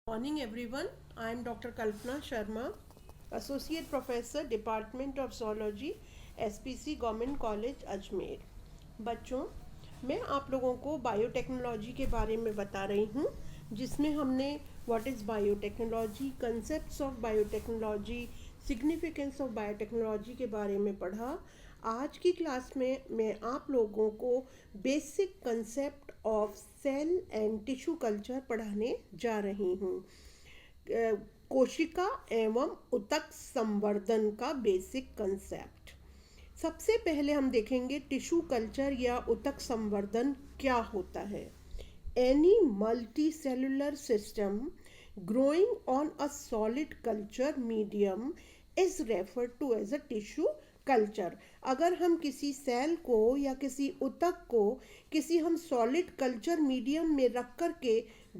Morning everyone. I am Dr. Kalpana Sharma, Associate Professor, Department of Zoology, SPC Government College Ajmer. बच्चों, मैं आप लोगों को बायोटेक्नोलॉजी के बारे में बता रही हूँ, जिसमें हमने what is biotechnology, concepts of biotechnology, significance of biotechnology के बारे में पढ़ा। आज की क्लास में मैं आप लोगों को basic concept of cell and tissue culture पढ़ाने जा रही हूँ। कोशिका एवं ऊतक संवर्धन का बेसिक कंसेप्ट। सबसे पहले हम देखेंगे टिश्यू कल्चर या ऊतक संवर्धन क्या होता है। Any multicellular system growing on a solid culture medium is referred to as a tissue culture. अगर हम किसी सेल को या किसी ऊतक को किसी हम सॉलिड कल्चर मीडियम में रख कर के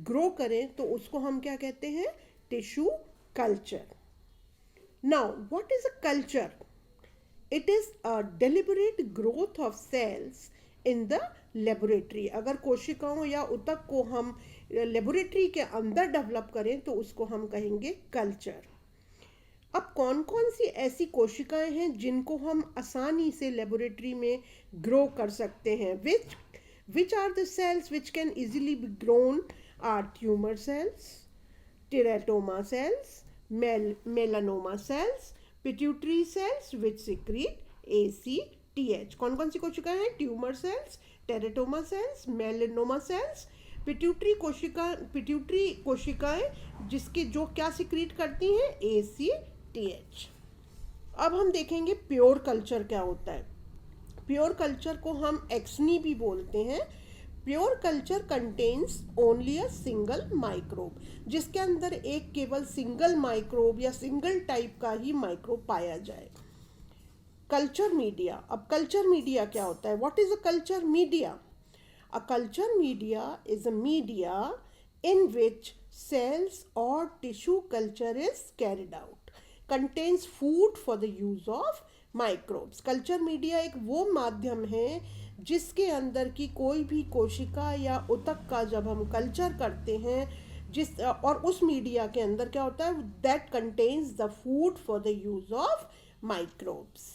ग्रो करें तो उसको हम क्या कहते हैं? Tissue culture. Now what is a culture? It is a deliberate growth of cells in the laboratory. अगर कोशिकाओं या ऊतक को हम लेबोरेटरी के अंदर डेवलप करें तो उसको हम कहेंगे कल्चर। अब कौन कौन सी ऐसी कोशिकाएं हैं जिनको हम आसानी से लेबोरेटरी में ग्रो कर सकते हैं? Which are the cells which can easily be grown are tumour cells, teratoma cells, melanoma cells, pituitary cells which secrete ACTH। कौन कौन सी कोशिकाएं हैं? Tumour cells, teratoma cells, melanoma cells, pituitary कोशिकाएं जिसके जो क्या सिक्रीट करती हैं? ACTH। अब हम देखेंगे प्योर कल्चर क्या होता है। प्योर कल्चर को हम एक्सनी भी बोलते हैं। Pure culture contains only a single microbe, जिसके अंदर एक केवल सिंगल माइक्रोब या सिंगल टाइप का ही माइक्रोब पाया जाए। Culture media. अब कल्चर मीडिया क्या होता है? What is a culture media? A culture media is a media in which cells or tissue culture is carried out. Contains food for the use of microbes. Culture media एक वो माध्यम है जिसके अंदर की कोई भी कोशिका या ऊतक का जब हम कल्चर करते हैं जिस और उस मीडिया के अंदर क्या होता है? That contains the food for the use of microbes.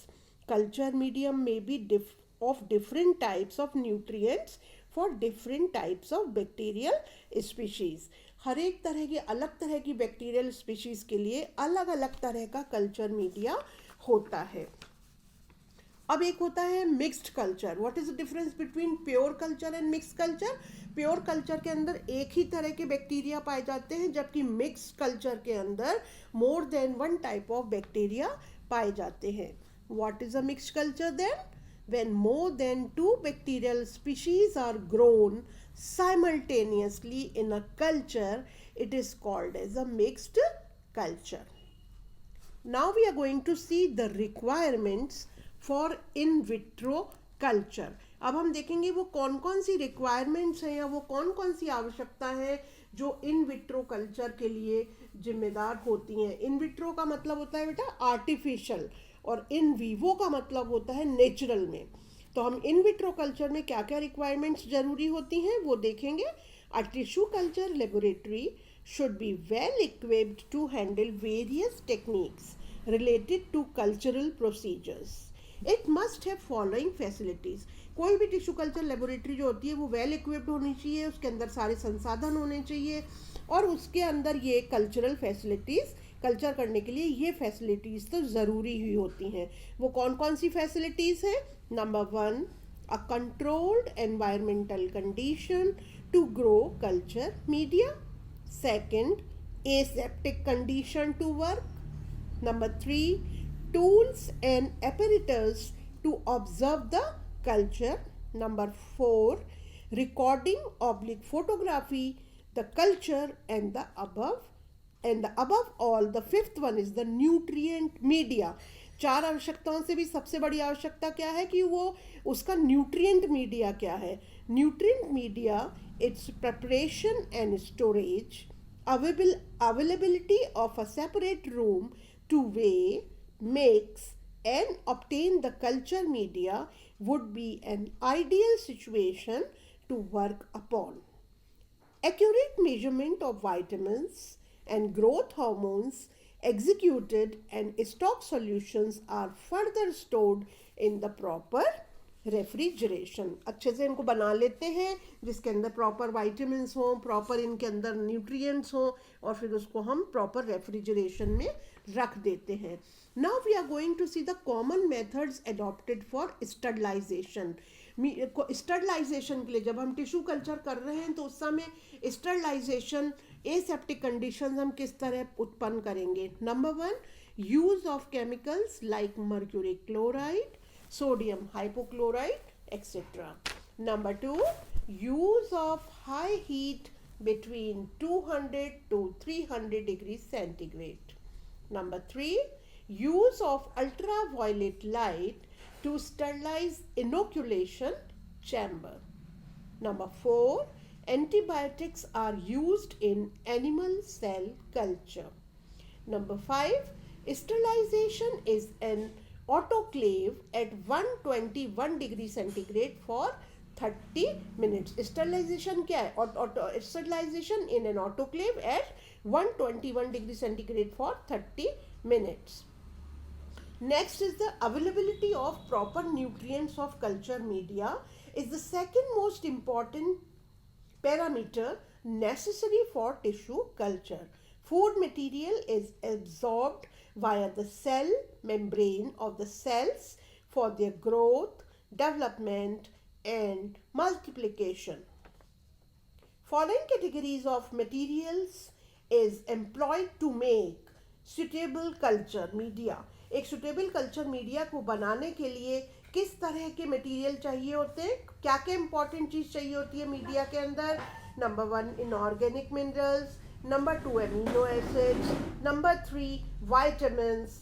Culture medium में B of different types of nutrients for different types of bacterial species। हर एक तरह की अलग तरह की बैक्टीरियल स्पीशीज के लिए अलग अलग तरह का कल्चर मीडिया होता है। अब एक होता है mixed culture. What is the difference between pure culture and mixed culture? Pure culture के अंदर एक ही तरह के बैक्टीरिया पाए जाते हैं, जबकि मिक्स्ड कल्चर के अंदर more than one type of bacteria पाए जाते हैं। What is a mixed culture then? When more than two bacterial species are grown simultaneously in a culture, it is called as a mixed culture. Now we are going to see the requirements for in vitro culture. अब हम देखेंगे वो कौन कौन सी requirements हैं या वो कौन कौन सी आवश्यकता है जो इन विट्रो कल्चर के लिए जिम्मेदार होती हैं। इन विट्रो का मतलब होता है बेटा आर्टिफिशियल, और इन वीवो का मतलब होता है नेचुरल में। तो हम इन विट्रो कल्चर में क्या क्या रिक्वायरमेंट्स जरूरी होती हैं वो देखेंगे। A tissue culture laboratory should be well equipped to handle various techniques related to cultural procedures. It must have following facilities. कोई भी टिश्यू कल्चर लेबोरेटरी जो होती है वो वेल इक्विप्ड होनी चाहिए, उसके अंदर सारे संसाधन होने चाहिए और उसके अंदर ये कल्चरल फैसिलिटीज़ कल्चर करने के लिए ये फैसिलिटीज़ तो ज़रूरी ही होती हैं। वो कौन कौन सी फैसिलिटीज़ हैं? Number 1, a controlled environmental condition to grow culture media. Second, aseptic condition to work. Number 3, tools and apparatus to observe the culture. Number 4, recording oblique photography the culture and the above all the fifth one is the nutrient media। चार आवश्यकताओं से भी सबसे बड़ी आवश्यकता क्या है कि वो उसका न्यूट्रिएंट मीडिया क्या है। Nutrient media, it's preparation and storage, availability of a separate room to weigh, mix and obtain the culture media would be an ideal situation to work upon। Accurate measurement of vitamins, and growth hormones executed, and stock solutions are further stored in the proper refrigeration. अच्छे से इनको बना लेते हैं जिसके अंदर proper vitamins हों, proper इनके अंदर न्यूट्रिएंट्स हों, और फिर उसको हम प्रॉपर रेफ्रिजरेशन में रख देते हैं. Now we are going to see the common methods adopted for sterilisation. Sterilisation के लिए जब हम टिश्यू कल्चर कर रहे हैं तो उस समय स्टरलाइजेशन एसेप्टिक कंडीशंस हम किस तरह उत्पन्न करेंगे. Number 1, use of chemicals like mercury chloride, sodium hypochlorite, etc. Number 2, use of high heat between 200 to 300 degrees centigrade. Number 3, use of ultraviolet light to sterilize inoculation chamber. Number 4, antibiotics are used in animal cell culture. Number 5, sterilization is an autoclave at 121 degree centigrade for 30 minutes. Sterilization क्या है? Sterilization in an autoclave at 121 degree centigrade for 30 minutes. Next is the availability of proper nutrients of culture media is the second most important parameter necessary for tissue culture. Food material is absorbed via the cell membrane of the cells for their growth, development and multiplication. Following categories of materials is employed to make suitable culture media. एक suitable culture media को बनाने के लिए किस तरह के material चाहिए होते हैं, क्या क्या इंपॉर्टेंट चीज़ चाहिए होती है मीडिया के अंदर. Number 1, inorganic minerals. Number 2, amino acids. Number 3, vitamins.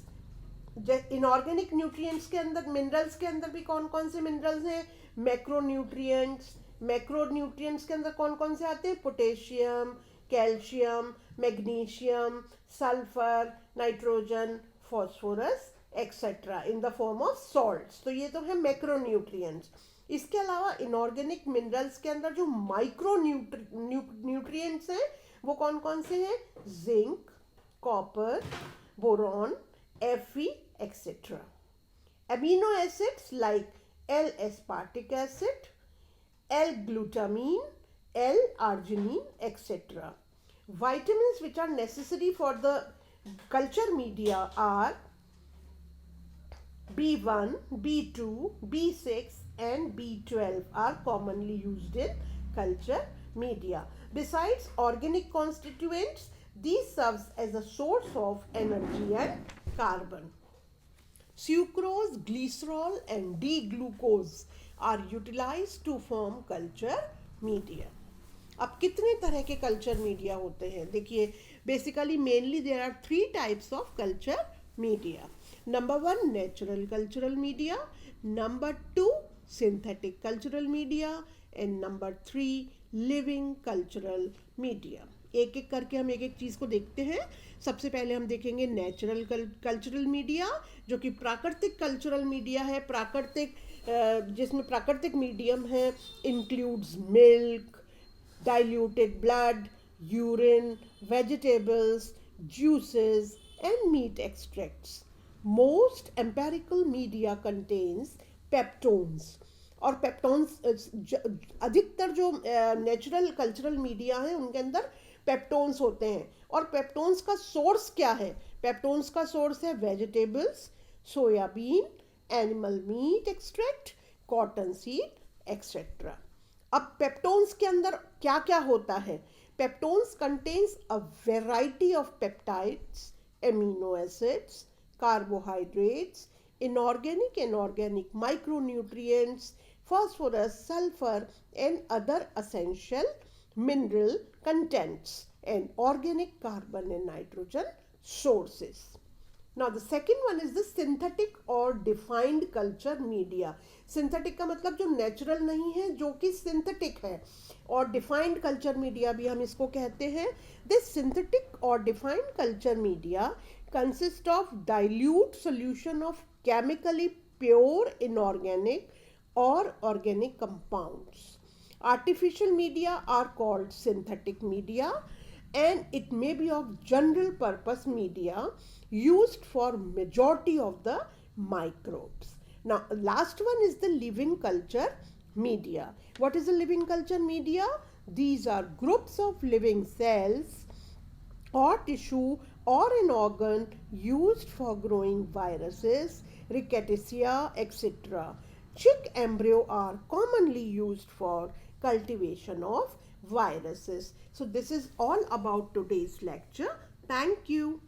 Inorganic nutrients के अंदर, मिनरल्स के अंदर भी कौन कौन से मिनरल्स हैं? मैक्रोन्यूट्रिएंट्स. मैक्रोन्यूट्रिएंट्स के अंदर कौन कौन से आते हैं? Potassium, calcium, magnesium, sulphur, nitrogen, phosphorus etcetera in the form of salts. तो ये तो है मैक्रोन्यूट्रिएंट्स. इसके अलावा इनऑर्गेनिक मिनरल्स के अंदर जो माइक्रो न्यूट्रिएंट्स हैं वो कौन कौन से हैं? Zinc, copper, boron, Fe, etc. Amino acids like L-aspartic acid, L-glutamine, L-arginine, etc. Vitamins which are necessary for the culture media are B1, B2, B6 and B12 are commonly used in culture media. Besides organic constituents, these serves as a source of energy and carbon. Sucrose, glycerol and D-glucose are utilized to form culture media. अब कितने तरह के culture media होते हैं? देखिए, basically mainly there are 3 types of culture media. Number 1, natural cultural media. Number 2, synthetic cultural media. And number 3, living cultural media. एक एक करके हम एक एक चीज़ को देखते हैं. सबसे पहले हम देखेंगे नेचुरल कल्चरल मीडिया, जो कि प्राकृतिक कल्चरल मीडिया है. प्राकृतिक जिसमें प्राकृतिक मीडियम है includes milk, diluted blood, urine, vegetables, juices and meat extracts. Most empirical media contains peptones. और पेप्टोन्स अधिकतर जो नेचुरल कल्चरल मीडिया है उनके अंदर पेप्टोन्स होते हैं. और पेप्टोन्स का सोर्स क्या है? पेप्टोन्स का सोर्स है vegetables, soybean, animal meet extract, cotton seed etcetera. अब पेप्टोन्स के अंदर क्या क्या होता है? Peptones contains a variety of peptides, amino acids, carbohydrates, inorganic and organic micronutrients, phosphorus, sulfur and other essential mineral contents and organic carbon and nitrogen sources. Now the second one is the synthetic or defined culture media. Synthetic का मतलब जो natural नहीं है, जो कि synthetic है. और defined culture media भी हम इसको कहते हैं. This synthetic or defined culture media consists of dilute solution of chemically pure inorganic or organic compounds. Artificial media are called synthetic media and it may be of general purpose media used for majority of the microbes. Now last one is the living culture media. What is a living culture media? These are groups of living cells or tissue or an organ used for growing viruses, rickettsia, etc. Chick embryo are commonly used for cultivation of viruses. So this is all about today's lecture. Thank you.